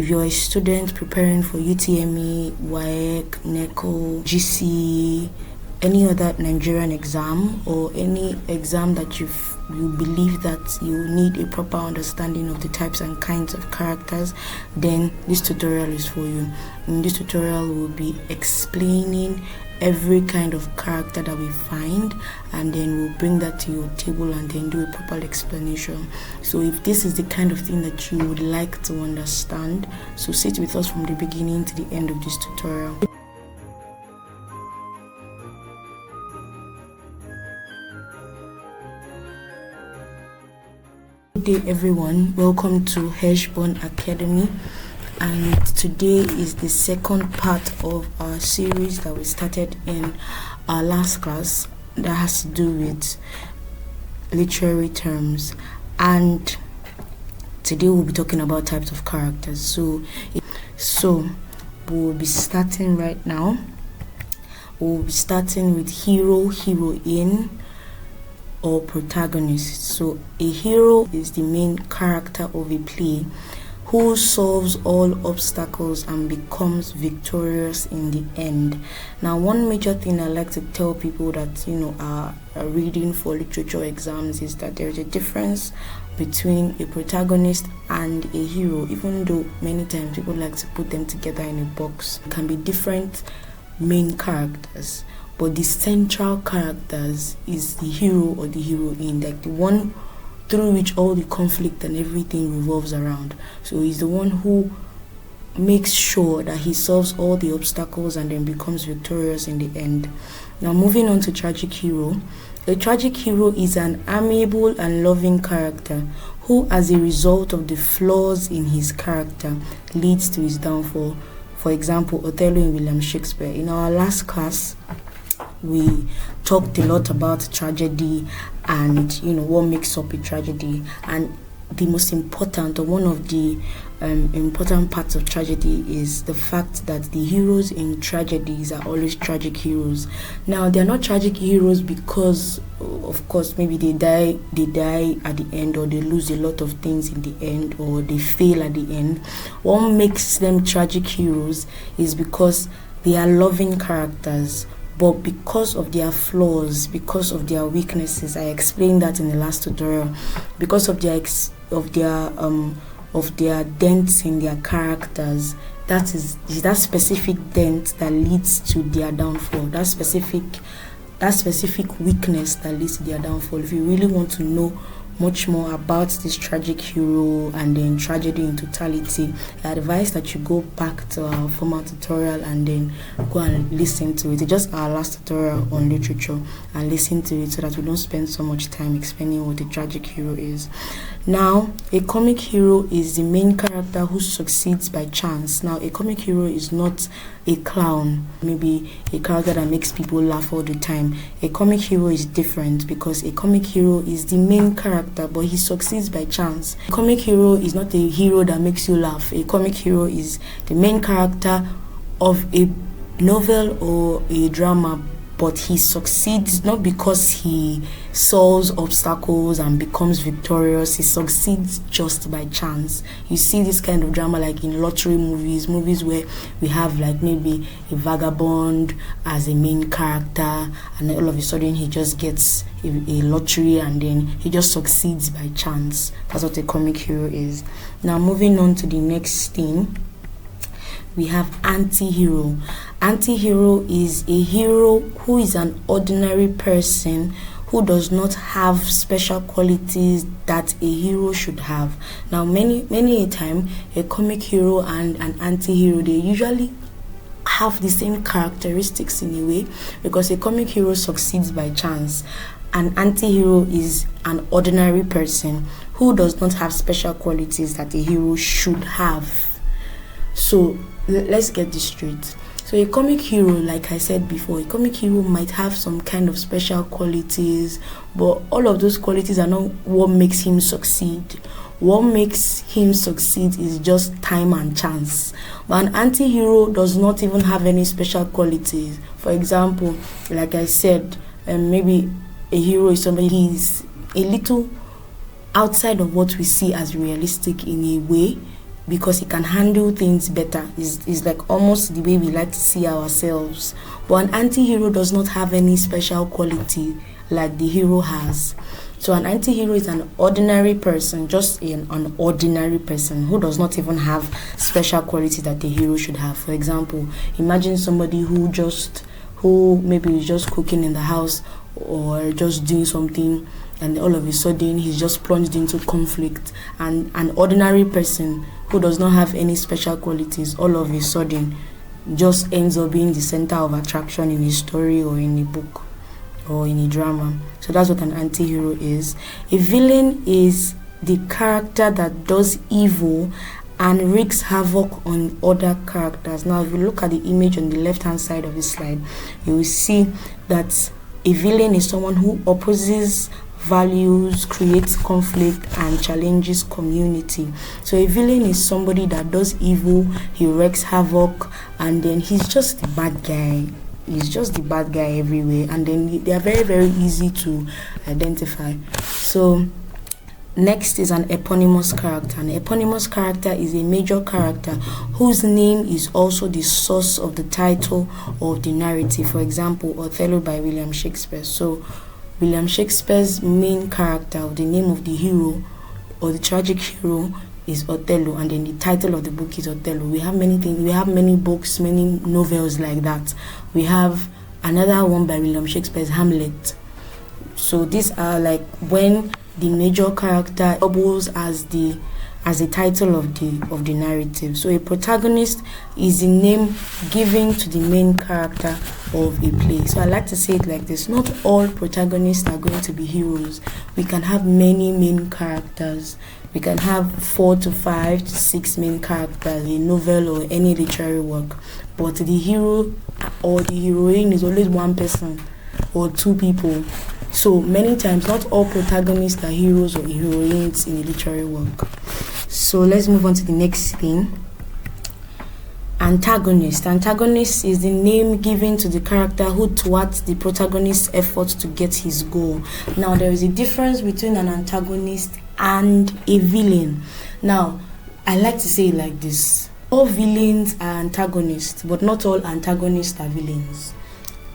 If you're a student preparing for UTME, WAEC, NECO, GCE, any other Nigerian exam, or any exam that you believe that you need a proper understanding of the types and kinds of characters, then this tutorial is for you. In this tutorial, we'll be explaining every kind of character that we find, and then we'll bring that to your table and then do a proper explanation. So if this is the kind of thing that you would like to understand, so sit with us from the beginning to the end of this tutorial. Good day everyone, welcome to Heshbon Academy, and today is the second part of our series that we started in our last class that has to do with literary terms, and today we'll be talking about types of characters. So we'll be starting right now. We'll be starting with hero, heroine, or protagonist. So a hero is the main character of a play who solves all obstacles and becomes victorious in the end. Now, one major thing I like to tell people that are reading for literature exams is that there's a difference between a protagonist and a hero, even though many times people like to put them together in a box. It can be different main characters, but the central characters is the hero or the heroine, like the one through which all the conflict and everything revolves around. So he's the one who makes sure that he solves all the obstacles and then becomes victorious in the end. Now, moving on to tragic hero. A tragic hero is an amiable and loving character who, as a result of the flaws in his character, leads to his downfall. For example, Othello in William Shakespeare. In our last class, we talked a lot about tragedy and what makes up a tragedy, and the most important, or one of the important parts of tragedy, is the fact that the heroes in tragedies are always tragic heroes. Now, they're not tragic heroes because, of course, maybe they die at the end, or they lose a lot of things in the end, or they fail at the end. What makes them tragic heroes is because they are loving characters, but because of their flaws, because of their weaknesses, I explained that in the last tutorial, because of their dents in their characters, that is that specific dent that leads to their downfall, that specific weakness that leads to their downfall. If you really want to know much more about this tragic hero and then tragedy in totality, I advise that you go back to our former tutorial and then go and listen to it. It's just our last tutorial on literature, and listen to it so that we don't spend so much time explaining what a tragic hero is. Now, a comic hero is the main character who succeeds by chance. Now, a comic hero is not a clown, maybe a character that makes people laugh all the time. A comic hero is different because a comic hero is the main character, but he succeeds by chance. A comic hero is not a hero that makes you laugh. A comic hero is the main character of a novel or a drama, but he succeeds not because he solves obstacles and becomes victorious. He succeeds just by chance. You see this kind of drama like in lottery movies where we have like maybe a vagabond as a main character, and then all of a sudden he just gets a lottery and then he just succeeds by chance. That's what a comic hero is. Now, moving on to the next thing, we have anti-hero. Anti-hero is a hero who is an ordinary person who does not have special qualities that a hero should have. Now, many a time, a comic hero and an anti-hero, they usually have the same characteristics in a way, because a comic hero succeeds by chance. An anti-hero is an ordinary person who does not have special qualities that a hero should have. So let's get this straight. So a comic hero, like I said before, a comic hero might have some kind of special qualities, but all of those qualities are not what makes him succeed. What makes him succeed is just time and chance. But an anti-hero does not even have any special qualities. For example, like I said, maybe a hero is somebody he's a little outside of what we see as realistic in a way, because he can handle things better. Is like almost the way we like to see ourselves. But an anti-hero does not have any special quality like the hero has. So an anti-hero is an ordinary person, just an ordinary person who does not even have special quality that the hero should have. For example, imagine somebody who maybe is just cooking in the house or just doing something, and all of a sudden he's just plunged into conflict. And an ordinary person who does not have any special qualities all of a sudden just ends up being the center of attraction in a story or in a book or in a drama. So that's what an anti-hero is. A villain is the character that does evil and wreaks havoc on other characters. Now, if you look at the image on the left-hand side of the slide, you will see that a villain is someone who opposes values, creates conflict, and challenges community. So a villain is somebody that does evil, he wreaks havoc, and then he's just the bad guy. He's just the bad guy everywhere, and then they are very, very easy to identify. So next is an eponymous character. An eponymous character is a major character whose name is also the source of the title of the narrative. For example, Othello by William Shakespeare. So William Shakespeare's main character, or the name of the hero or the tragic hero, is Othello, and then the title of the book is Othello. We have many things. We have many books, many novels like that. We have another one by William Shakespeare's Hamlet. So these are like when the major character doubles as the title of the narrative. So a protagonist is the name given to the main character of a play. So I like to say it like this: not all protagonists are going to be heroes. We can have many main characters. We can have 4 to 5 to 6 main characters in a novel or any literary work, but the hero or the heroine is always one person or 2 people. So many times, not all protagonists are heroes or heroines in a literary work. So let's move on to the next thing. Antagonist. Antagonist is the name given to the character who thwarts the protagonist's efforts to get his goal. Now, there is a difference between an antagonist and a villain. Now, I like to say it like this: all villains are antagonists, but not all antagonists are villains.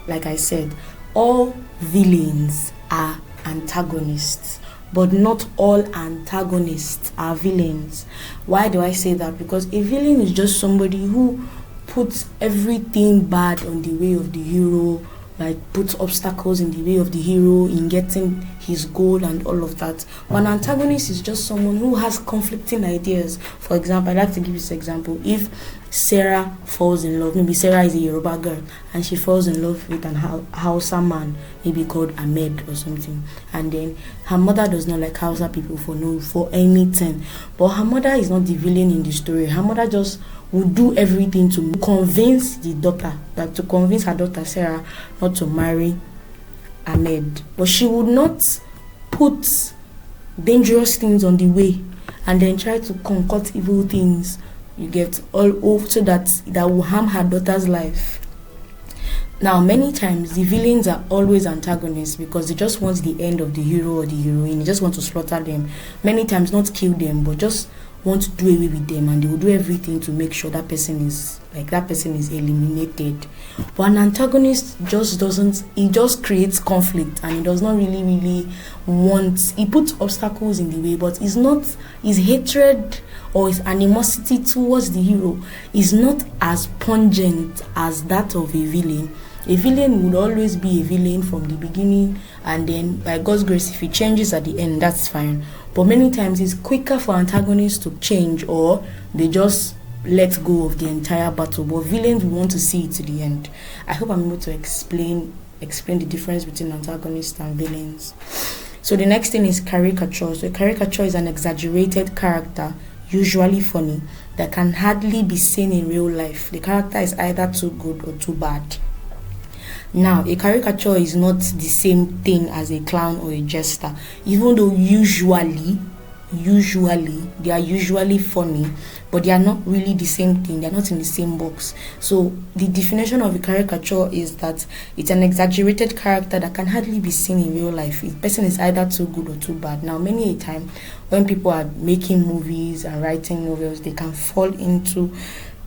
Like I said, all villains are antagonists, but not all antagonists are villains. Why do I say that? Because a villain is just somebody who puts everything bad on the way of the hero, like puts obstacles in the way of the hero in getting his goal and all of that. One antagonist is just someone who has conflicting ideas. For example, I'd like to give this example. If Sarah falls in love, maybe Sarah is a Yoruba girl and she falls in love with an Hausa man, maybe called Ahmed or something, and then her mother does not like Hausa people for anything. But her mother is not the villain in the story. Her mother just would do everything to convince the daughter, like to convince her daughter Sarah not to marry Ahmed. But she would not put dangerous things on the way and then try to concoct evil things, you get, all so that will harm her daughter's life. Now, many times the villains are always antagonists because they just want the end of the hero or the heroine. They just want to slaughter them. Many times not kill them, but just want to do away with them, and they will do everything to make sure that person is eliminated. But an antagonist just doesn't, he just creates conflict, and he does not really want, he puts obstacles in the way, but his hatred or his animosity towards the hero is not as pungent as that of a villain. A villain would always be a villain from the beginning, and then by God's grace, if he changes at the end, that's fine. But many times it's quicker for antagonists to change, or they just let go of the entire battle. But villains, we want to see it to the end. I hope I'm able to explain the difference between antagonists and villains. So the next thing is caricature. So a caricature is an exaggerated character, usually funny, that can hardly be seen in real life. The character is either too good or too bad. Now, a caricature is not the same thing as a clown or a jester, even though usually they are usually funny, but they are not really the same thing. They are not in the same box. So the definition of a caricature is that it's an exaggerated character that can hardly be seen in real life. The person is either too good or too bad. Now, many a time when people are making movies and writing novels, they can fall into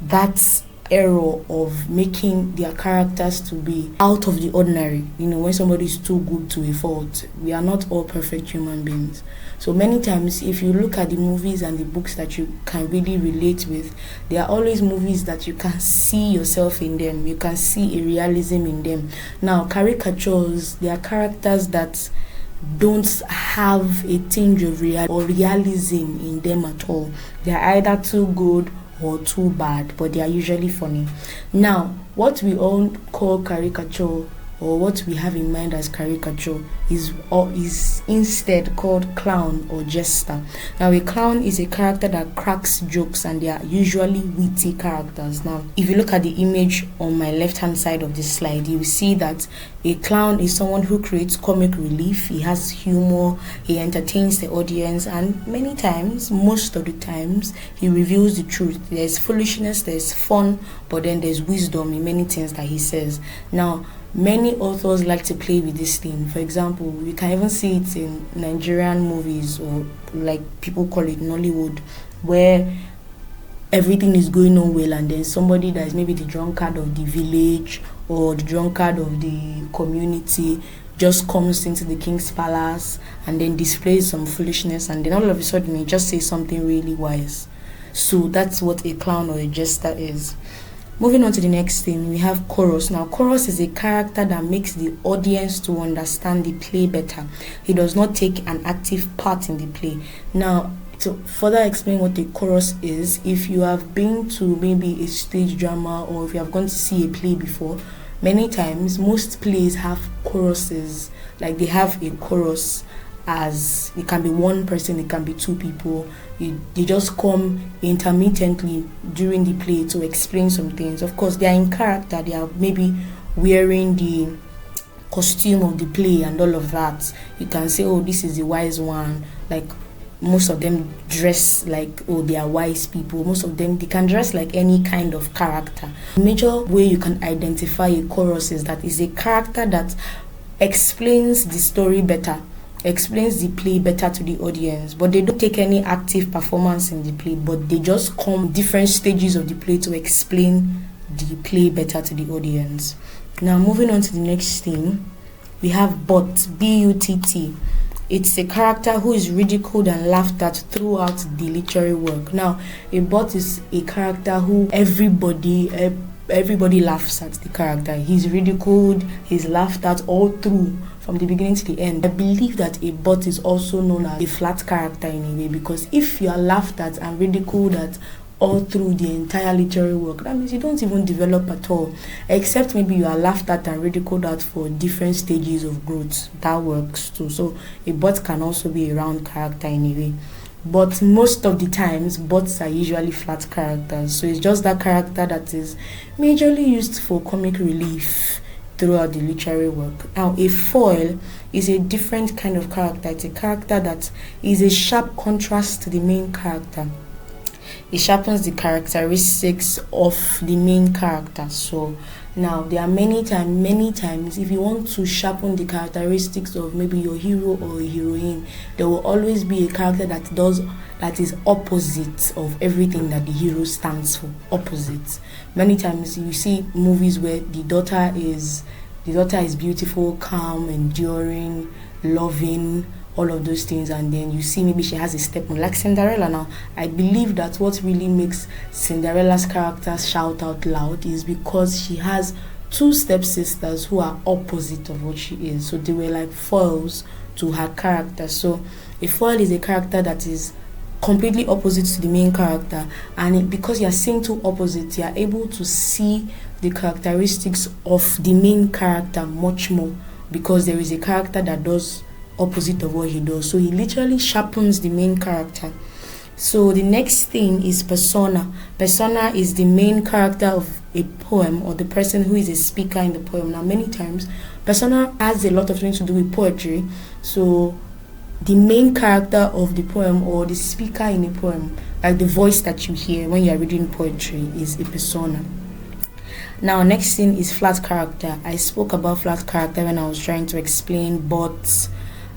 that error of making their characters to be out of the ordinary. When somebody is too good to a fault. We are not all perfect human beings. So many times, if you look at the movies and the books that you can really relate with, they are always movies that you can see yourself in them. You can see a realism in them. Now, caricatures, they are characters that don't have a tinge of realism in them at all. They are either too good or too bad, but they are usually funny. Now, what we all call caricature, or what we have in mind as caricature, is instead called clown or jester. Now, a clown is a character that cracks jokes, and they are usually witty characters. Now, if you look at the image on my left hand side of this slide, you will see that a clown is someone who creates comic relief. He has humor, he entertains the audience, and many times, most of the times, he reveals the truth. There's foolishness, there's fun, but then there's wisdom in many things that he says. Now, many authors like to play with this thing. For example, you can even see it in Nigerian movies, or like people call it Nollywood, where everything is going on well, and then somebody that is maybe the drunkard of the village or the drunkard of the community just comes into the king's palace and then displays some foolishness, and then all of a sudden he just says something really wise. So that's what a clown or a jester is. Moving on to the next thing, we have chorus. Now, chorus is a character that makes the audience to understand the play better. He does not take an active part in the play. Now, to further explain what a chorus is, if you have been to maybe a stage drama, or if you have gone to see a play before, many times, most plays have choruses. Like, they have a chorus, as it can be one person, it can be two people. They just come intermittently during the play to explain some things. Of course, they are in character. They are maybe wearing the costume of the play and all of that. You can say, oh, this is the wise one. Like, most of them dress like, oh, they are wise people. Most of them, they can dress like any kind of character. The major way you can identify a chorus is that it's a character that explains the story better, explains the play better to the audience, but they don't take any active performance in the play, but they just come different stages of the play to explain the play better to the audience. Now, moving on to the next thing, we have butt, B-U-T-T. It's a character who is ridiculed and laughed at throughout the literary work. Now, a butt is a character who everybody laughs at the character. He's ridiculed, he's laughed at all through, from the beginning to the end. I believe that a butt is also known as a flat character in a way, because if you are laughed at and ridiculed at all through the entire literary work, that means you don't even develop at all, except maybe you are laughed at and ridiculed at for different stages of growth. That works too. So a butt can also be a round character in a way. But most of the times, butts are usually flat characters. So it's just that character that is majorly used for comic relief throughout the literary work. Now, a foil is a different kind of character. It's a character that is a sharp contrast to the main character. It sharpens the characteristics of the main character. So now, there are many times, if you want to sharpen the characteristics of maybe your hero or a heroine, there will always be a character that is opposite of everything that the hero stands for. Opposite. Many times you see movies where the daughter is beautiful, calm, enduring, loving, all of those things, and then you see maybe she has a stepmom like Cinderella. Now, I believe that what really makes Cinderella's character shout out loud is because she has two stepsisters who are opposite of what she is. So they were like foils to her character. So a foil is a character that is completely opposite to the main character, and because you're seeing two opposites, you're able to see the characteristics of the main character much more, because there is a character that does opposite of what he does. So he literally sharpens the main character. So the next thing is persona. Persona is the main character of a poem, or the person who is a speaker in the poem. Now, many times persona has a lot of things to do with poetry. So the main character of the poem, or the speaker in a poem, like the voice that you hear when you are reading poetry, is a persona. Now, next thing is flat character. I spoke about flat character when I was trying to explain bots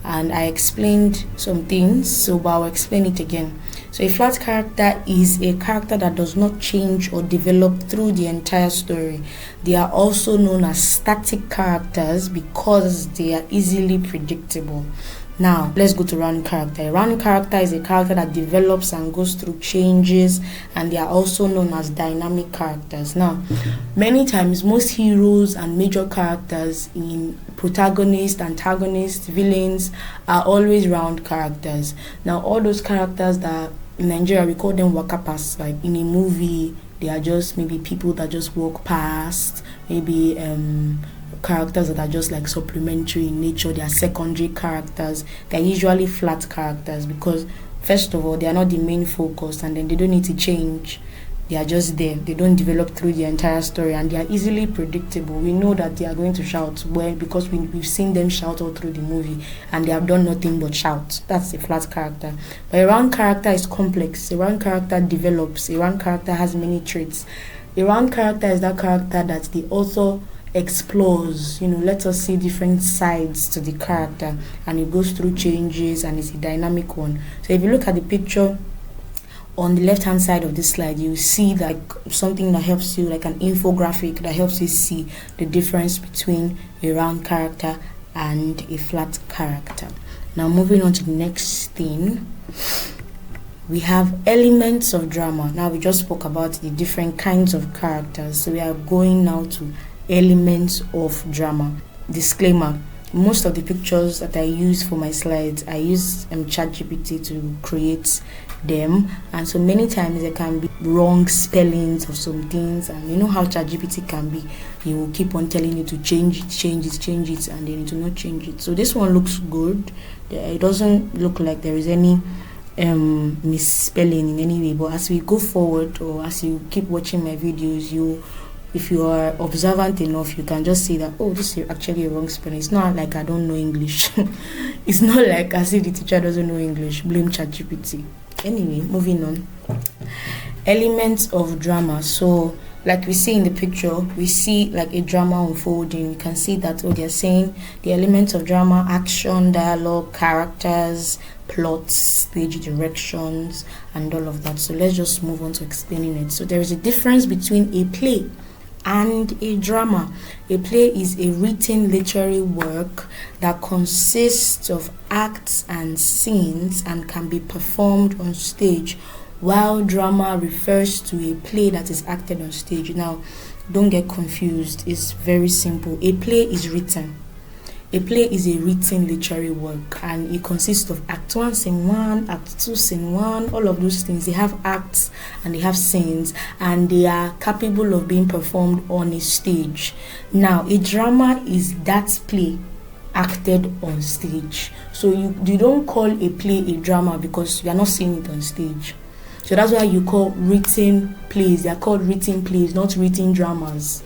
and I explained some things, so but I'll explain it again. So a flat character is a character that does not change or develop through the entire story. They are also known as static characters because they are easily predictable. Now, let's go to round character. A round character is a character that develops and goes through changes, and they are also known as dynamic characters. Now, many times, most heroes and major characters in protagonist, antagonist, villains are always round characters. Now, all those characters that in Nigeria, we call them wakapas, like in a movie, they are just maybe people that just walk past, maybe characters that are just like supplementary in nature. They are secondary characters. They're usually flat characters because first of all, they are not the main focus, and then they don't need to change. They are just there. They don't develop through the entire story, and they are easily predictable. We know that they are going to shout because we've seen them shout all through the movie, and they have done nothing but shout. That's a flat character. But a round character is complex. A round character develops. A round character has many traits. A round character is that character that the author explores, let us see different sides to the character, and it goes through changes, and it's a dynamic one. So if you look at the picture on the left hand side of this slide, you see like something that helps you, like an infographic that helps you see the difference between a round character and a flat character. Now moving on to the next thing, we have elements of drama. Now we just spoke about the different kinds of characters, so we are going now to elements of drama. Disclaimer: most of the pictures that I use for my slides, I use ChatGPT to create them, and so many times there can be wrong spellings of some things, and you know how ChatGPT can be. He will keep on telling you to change it, and then to not change it. So this one looks good. It doesn't look like there is any misspelling in any way, but as we go forward, or as you keep watching my videos, if you are observant enough, you can just see that, oh, this is actually a wrong spelling. It's not like I don't know English. It's not like I see the teacher doesn't know English. Blame ChatGPT. Anyway, moving on. Elements of drama. So, like we see in the picture, we see like a drama unfolding. You can see that, they're saying the elements of drama: action, dialogue, characters, plots, stage directions, and all of that. So let's just move on to explaining it. So there is a difference between a play and a drama. A play is a written literary work that consists of acts and scenes and can be performed on stage, while drama refers to a play that is acted on stage. Now, don't get confused. It's very simple. A play is written. A play is a written literary work, and it consists of Act 1, Scene 1, Act 2, Scene 1, all of those things. They have acts and they have scenes, and they are capable of being performed on a stage. Now, a drama is that play acted on stage. So you don't call a play a drama because you are not seeing it on stage. So that's why you call written plays. They are called written plays, not written dramas.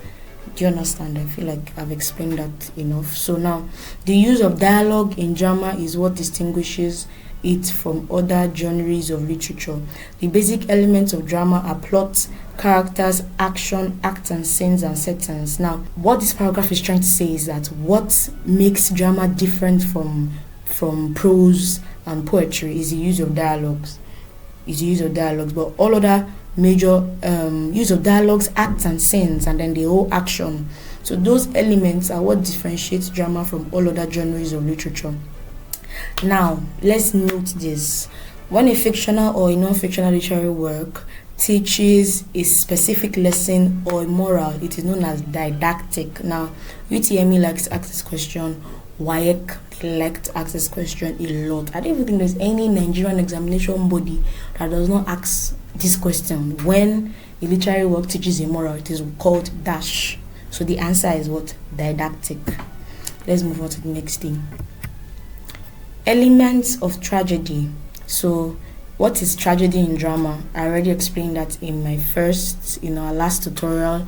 Do you understand? I feel like I've explained that enough. So now, the use of dialogue in drama is what distinguishes it from other genres of literature. The basic elements of drama are plot, characters, action, acts and scenes and settings. Now, what this paragraph is trying to say is that what makes drama different from prose and poetry is the use of dialogues. But all other major use of dialogues, acts and scenes, and then the whole action. So those elements are what differentiates drama from all other genres of literature. Now, let's note this. When a fictional or a non-fictional literary work teaches a specific lesson or a moral, it is known as didactic. Now, UTME likes to ask this question. WAEC, they like to ask this question a lot. I don't even think there's any Nigerian examination body that does not ask this question. When a literary work teaches a moral, it is called dash. So the answer is what? Didactic. Let's move on to the next thing. Elements of tragedy. So what is tragedy in drama? I already explained that in my our last tutorial.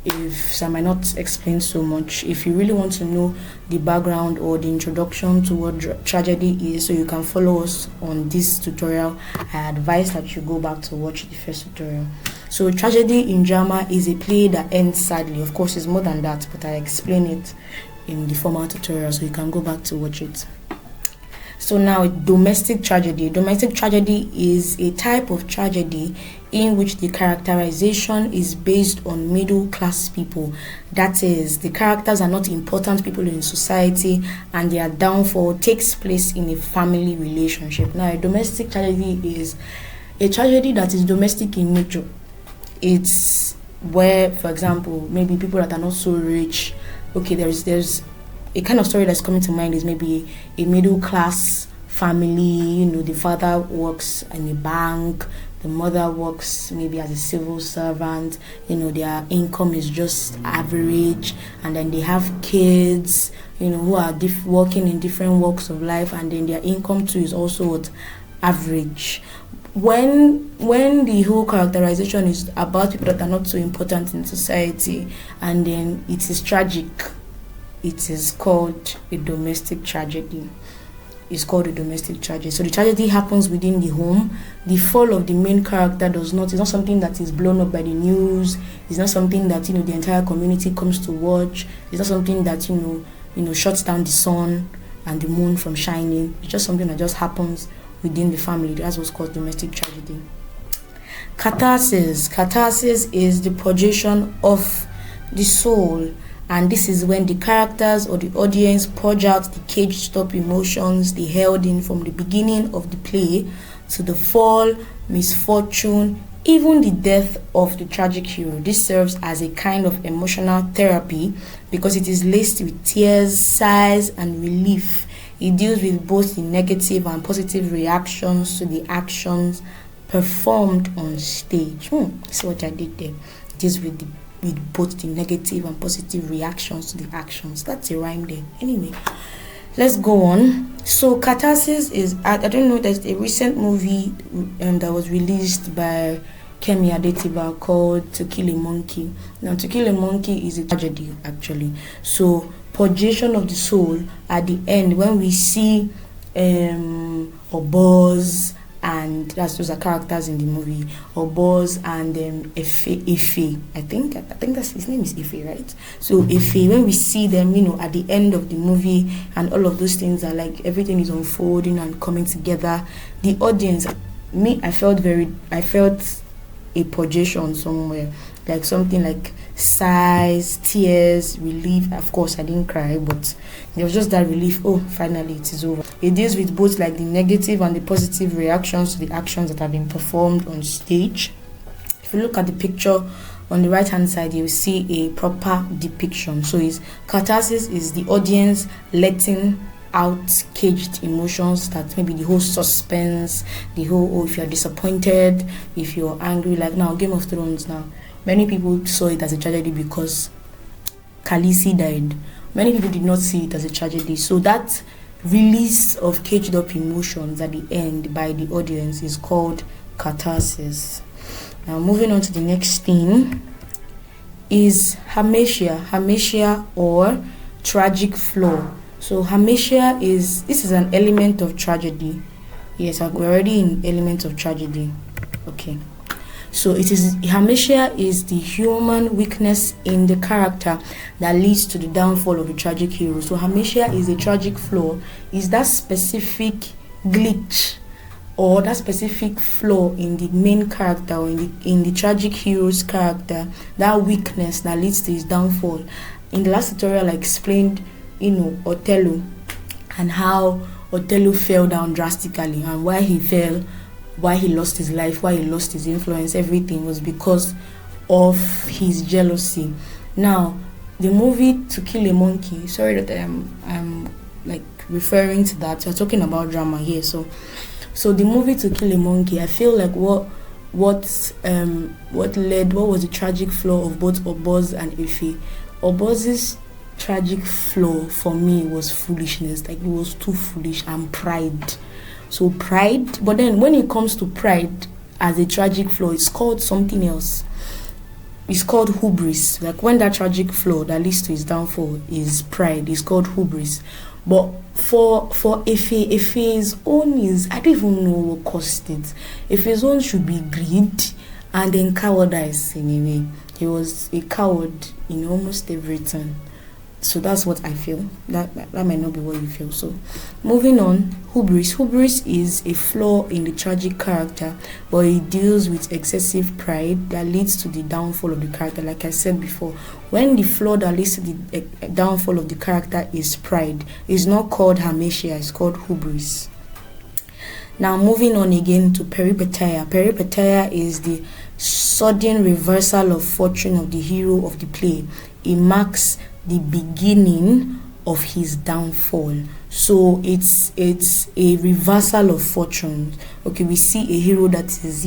If I might not explain so much, if you really want to know the background or the introduction to what tragedy is, so you can follow us on this tutorial, I advise that you go back to watch the first tutorial. So tragedy in drama is a play that ends sadly. Of course, it's more than that, but I explain it in the former tutorial, so you can go back to watch it. So now, domestic tragedy. Domestic tragedy is a type of tragedy in which the characterization is based on middle class people. That is, the characters are not important people in society, and their downfall takes place in a family relationship. Now, a domestic tragedy is a tragedy that is domestic in nature. It's where, for example, maybe people that are not so rich. Okay, there's a kind of story that's coming to mind is maybe a middle class family. The father works in a bank, the mother works maybe as a civil servant. Their income is just average, and then they have kids, who are working in different walks of life, and then their income too is also average. When the whole characterization is about people that are not so important in society, and then it is tragic, it is called a domestic tragedy. It's called a domestic tragedy. So the tragedy happens within the home. The fall of the main character it's not something that is blown up by the news. It's not something that the entire community comes to watch. It's not something that shuts down the sun and the moon from shining. It's just something that just happens within the family. That's what's called domestic tragedy. Catharsis. Catharsis is the projection of the soul, and this is when the characters or the audience purge out the caged-up emotions they held in from the beginning of the play to the fall, misfortune, even the death of the tragic hero. This serves as a kind of emotional therapy because it is laced with tears, sighs, and relief. It deals with both the negative and positive reactions to the actions performed on stage. See what I did there? It deals with both the negative and positive reactions to the actions. That's a rhyme there. Anyway, let's go on. So catharsis is, I don't know, there's a recent movie that was released by Kemi Adetiba called To Kill a Monkey. Now, To Kill a Monkey is a tragedy, actually. So purgation of the soul at the end, when we see Obos, and those are characters in the movie, Obos and Ife. I think that's his name is Ife, right? So Ife, when we see them, at the end of the movie, and all of those things are like everything is unfolding and coming together. The audience, I felt a projection somewhere, like something like sighs, tears, relief. Of course, I didn't cry, but there was just that relief. Oh, finally, it is over. It deals with both like the negative and the positive reactions to the actions that have been performed on stage. If you look at the picture on the right hand side, you will see a proper depiction. So catharsis is the audience letting out caged emotions, that maybe the whole suspense, the whole, if you're disappointed, if you're angry, like now Game of Thrones. Now many people saw it as a tragedy because Khaleesi died. Many people did not see it as a tragedy. So that release of caged up emotions at the end by the audience is called catharsis. Now moving on to the next theme is hamartia or tragic flaw. So hamartia is an element of tragedy. Yes, we're already in elements of tragedy. Okay. So hamartia is the human weakness in the character that leads to the downfall of the tragic hero. So hamartia is a tragic flaw, is that specific glitch or that specific flaw in the main character or in the tragic hero's character, that weakness that leads to his downfall. In the last tutorial I explained Othello, and how Othello fell down drastically, and why he fell, why he lost his life, why he lost his influence. Everything was because of his jealousy. Now, the movie To Kill a Monkey, sorry that I'm like referring to that, we're talking about drama here. So the movie To Kill a Monkey, I feel like what was the tragic flaw of both Obos and Ife. Obos's tragic flaw for me was foolishness. Like, it was too foolish, and pride. So pride, but then when it comes to pride as a tragic flaw, it's called something else. It's called hubris. Like, when that tragic flaw that leads to his downfall is pride, it's called hubris. But for Ife's own is, I don't even know what caused it. Ife's own should be greed and then cowardice in a way. He was a coward in almost everything. So that's what I feel. That might not be what you feel. So moving on, hubris. Hubris is a flaw in the tragic character, but it deals with excessive pride that leads to the downfall of the character. Like I said before, when the flaw that leads to the downfall of the character is pride, it's not called hamartia, it's called hubris. Now moving on again to peripeteia. Peripeteia is the sudden reversal of fortune of the hero of the play. It marks the beginning of his downfall. So it's a reversal of fortune. Okay, we see a hero that is,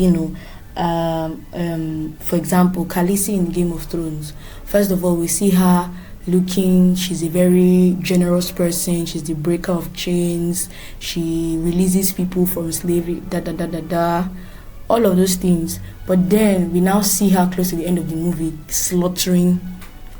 for example, Khaleesi in Game of Thrones. First of all, we see her looking, she's a very generous person, she's the breaker of chains, she releases people from slavery, all of those things. But then we now see her close to the end of the movie slaughtering,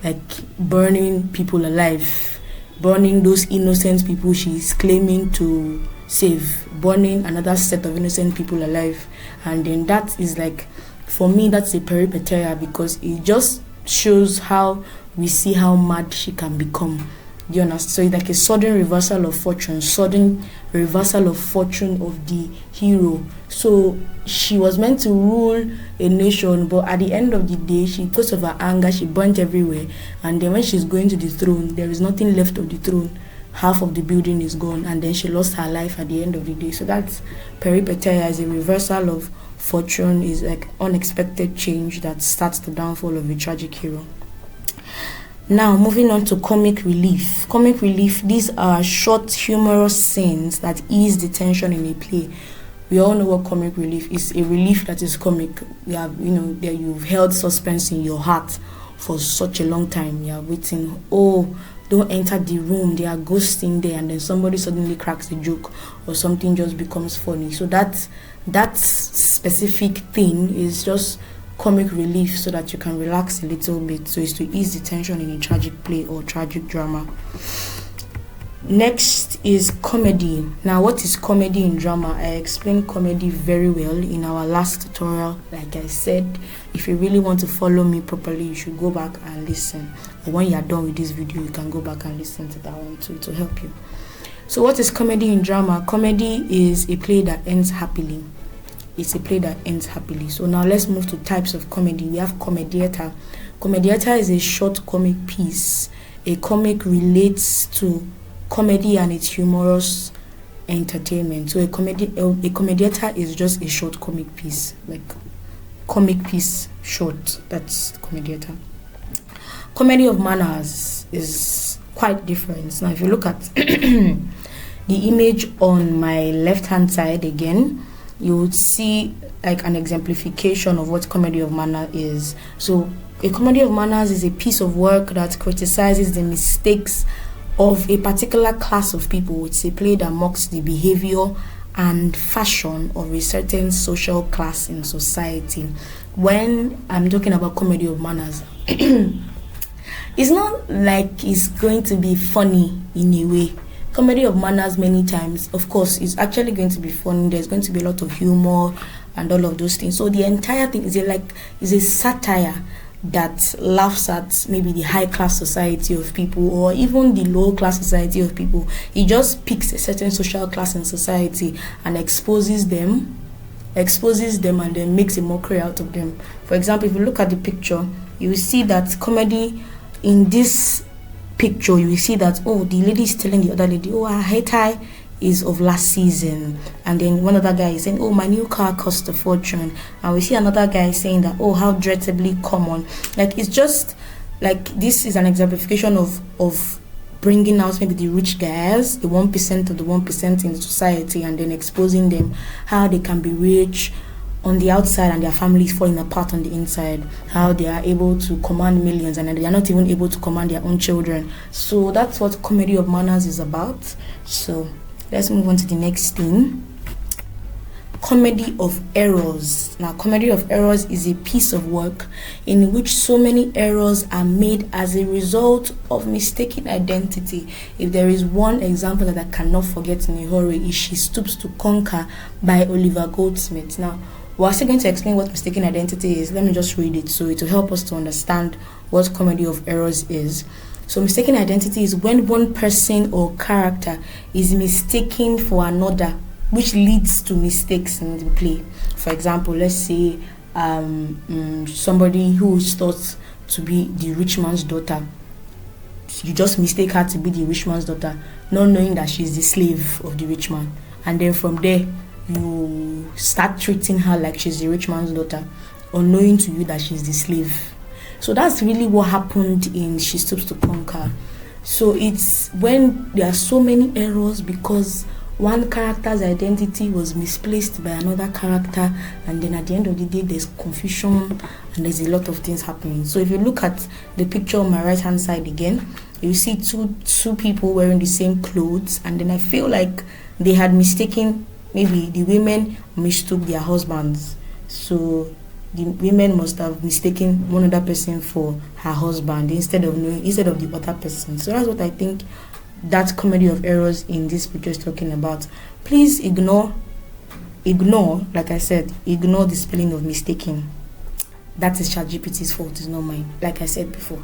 like burning people alive, burning those innocent people she's claiming to save, burning another set of innocent people alive. And then that is like, for me, that's a peripeteia, because it just shows how we see how mad she can become. Do you understand? So it's like a sudden reversal of fortune, sudden reversal of fortune of the hero. So she was meant to rule a nation, but at the end of the day, because of her anger, she burnt everywhere. And then when she's going to the throne, there is nothing left of the throne. Half of the building is gone, and then she lost her life at the end of the day. So that's peripeteia, is a reversal of fortune, is like unexpected change that starts the downfall of a tragic hero. Now, moving on to comic relief. Comic relief, these are short, humorous scenes that ease the tension in a play. We all know what comic relief is. A relief that is comic. You have, that you've held suspense in your heart for such a long time. You are waiting. Oh, don't enter the room. There are ghosts in there, and then somebody suddenly cracks a joke, or something just becomes funny. So that specific thing is just comic relief, so that you can relax a little bit. So it's to ease the tension in a tragic play or tragic drama. Next is comedy. Now, what is comedy in drama? I explained comedy very well in our last tutorial. Like I said, if you really want to follow me properly, you should go back and listen. But when you are done with this video, you can go back and listen to that one too, to help you. So what is comedy in drama? Comedy is a play that ends happily. It's a play that ends happily. So now let's move to types of comedy. We have comedietta. Comedietta is a short comic piece. A comic relates to comedy and its humorous entertainment. So a comedietta is just a short comic piece, like comic piece short. That's comedietta. Comedy of manners is quite different. Now, if you look at the image on my left hand side again, you would see like an exemplification of what comedy of manners is. So a comedy of manners is a piece of work that criticizes the mistakes of a particular class of people. It's a play that mocks the behavior and fashion of a certain social class in society. When I'm talking about comedy of manners, it's not like it's going to be funny in a way. Comedy of manners, many times, of course, is actually going to be funny. There's going to be a lot of humor and all of those things. So the entire thing is a satire that laughs at maybe the high class society of people, or even the low class society of people. It just picks a certain social class in society and exposes them and then makes a mockery out of them. For example, if you look at the picture, you will see that comedy in this picture, you will see that, oh, the lady is telling the other lady, oh, her hair tie is of last season. And then one other guy is saying, oh, my new car cost a fortune. And we see another guy saying that, oh, how dreadfully common. Like, it's just like, this is an exemplification of bringing out maybe the rich guys, the 1% of the 1% in society, and then exposing them how they can be rich on the outside and their families falling apart on the inside, how they are able to command millions and then they are not even able to command their own children. So that's what comedy of manners is about. So let's move on to the next thing. Comedy of errors. Now, comedy of errors is a piece of work in which so many errors are made as a result of mistaken identity. If there is one example that I cannot forget in a hurry, is She Stoops to Conquer by Oliver Goldsmith. Now, we're still going to explain what mistaken identity is. Let me just read it so it will help us to understand what comedy of errors is. So mistaken identity is when one person or character is mistaken for another, which leads to mistakes in the play. For example, let's say somebody who is thought to be the rich man's daughter. You just mistake her to be the rich man's daughter, not knowing that she's the slave of the rich man. And then from there, you start treating her like she's the rich man's daughter, unknowing to you that she's the slave. So that's really what happened in She Stoops to Conquer. So it's when there are so many errors because one character's identity was misplaced by another character, and then at the end of the day there's confusion and there's a lot of things happening. So if you look at the picture on my right hand side again, you see two people wearing the same clothes, and then I feel like they had mistaken, maybe the women mistook their husbands. So the women must have mistaken one other person for her husband instead of the other person. So that's what I think that comedy of errors in this picture is talking about. Please ignore, like I said, ignore the spelling of mistaken. That is ChatGPT's fault, it's not mine, like I said before.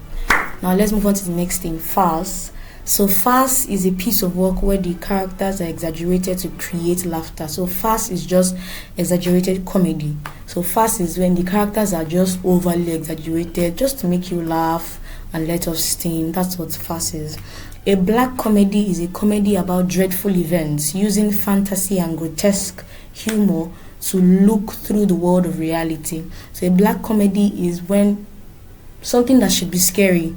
Now let's move on to the next thing, farce. So farce is a piece of work where the characters are exaggerated to create laughter. So farce is just exaggerated comedy. So farce is when the characters are just overly exaggerated just to make you laugh and let off steam. That's what farce is. A black comedy is a comedy about dreadful events using fantasy and grotesque humor to look through the world of reality. So a black comedy is when something that should be scary,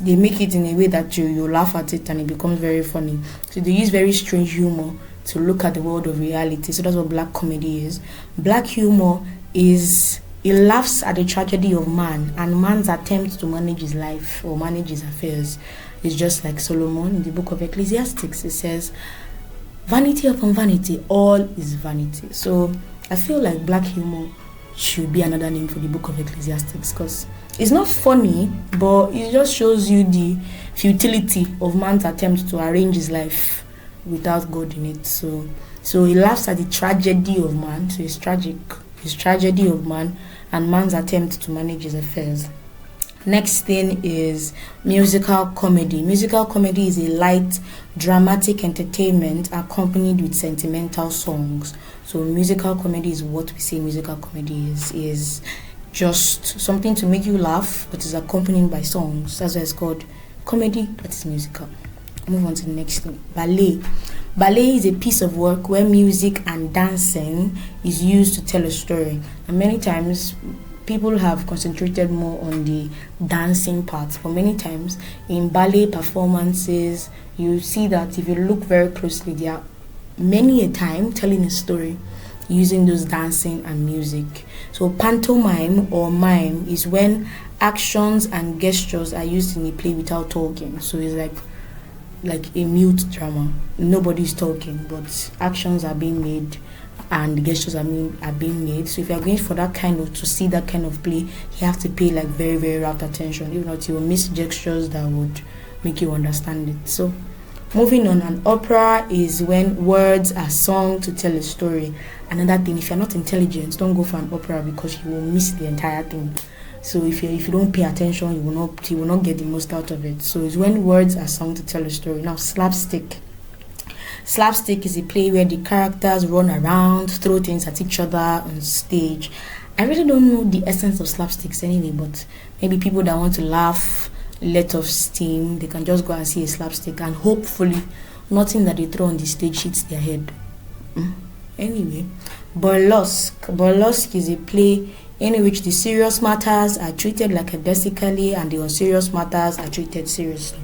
they make it in a way that you laugh at it and it becomes very funny. So they use very strange humor to look at the world of reality. So that's what black comedy is. Black humor is, it laughs at the tragedy of man and man's attempt to manage his life or manage his affairs. It's just like Solomon in the book of Ecclesiastes. It says, vanity upon vanity, all is vanity. So I feel like black humor should be another name for the book of Ecclesiastes, because it's not funny, but it just shows you the futility of man's attempt to arrange his life without God in it. So he laughs at the tragedy of man. So it's tragic. It's tragedy of man and man's attempt to manage his affairs. Next thing is musical comedy. Musical comedy is a light, dramatic entertainment accompanied with sentimental songs. So musical comedy is what we say musical comedy is just something to make you laugh, but is accompanied by songs. That's why it's called comedy that is musical. Move on to the next thing. Ballet. Ballet is a piece of work where music and dancing is used to tell a story. And many times people have concentrated more on the dancing part, but many times in ballet performances, you see that if you look very closely, there are many a time telling a story using those dancing and music. So pantomime or mime is when actions and gestures are used in a play without talking. So it's like a mute drama. Nobody's talking, but actions are being made and gestures are being made. So if you're going for to see that kind of play, you have to pay like very, very rapt attention. If not, you will miss gestures that would make you understand it. So moving on, an opera is when words are sung to tell a story. Another thing, if you're not intelligent, don't go for an opera because you will miss the entire thing. So if you don't pay attention, you will not get the most out of it. So it's when words are sung to tell a story. Now, slapstick. Slapstick is a play where the characters run around, throw things at each other on stage. I really don't know the essence of slapsticks anyway, but maybe people that want to laugh, let off steam, they can just go and see a slapstick, and hopefully nothing that they throw on the stage hits their head. Anyway, burlesque. Burlesque is a play in which the serious matters are treated lackadaisically and the unserious matters are treated seriously.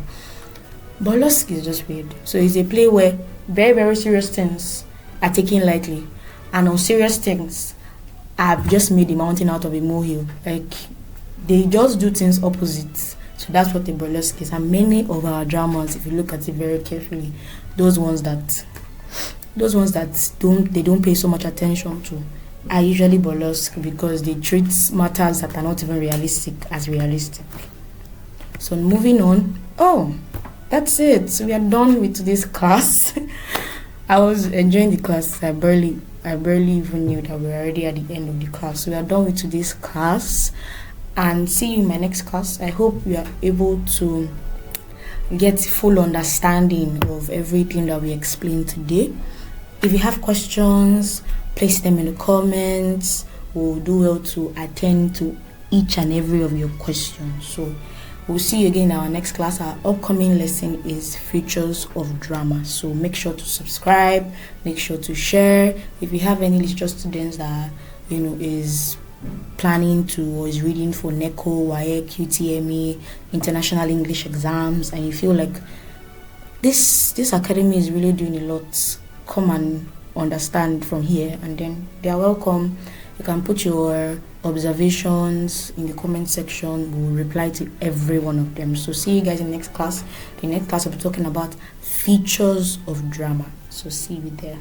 Burlesque is just weird. So it's a play where very, very serious things are taken lightly and unserious things are just made a mountain out of a molehill. Like, they just do things opposite. So that's what the burlesque is. And many of our dramas, if you look at it very carefully, those ones that don't pay so much attention to are usually burlesque because they treat matters that are not even realistic as realistic. So moving on. Oh, that's it. So we are done with today's class. I was enjoying the class. I barely even knew that we were already at the end of the class. So we are done with today's class. and see you in my next class. I hope you are able to get full understanding of everything that we explained today. If you have questions, place them in the comments. We'll do well to attend to each and every of your questions. So we'll see you again in our next class. Our upcoming lesson is features of drama. So make sure to subscribe, make sure to share. If you have any literature students that is planning to or is reading for NECO, WAEC, UTME, international English exams, and you feel like this academy is really doing a lot, come and understand from here, and then they are welcome. You can put your observations in the comment section. We'll reply to every one of them. So see you guys in the next class. The next class will be talking about features of drama. So see you there.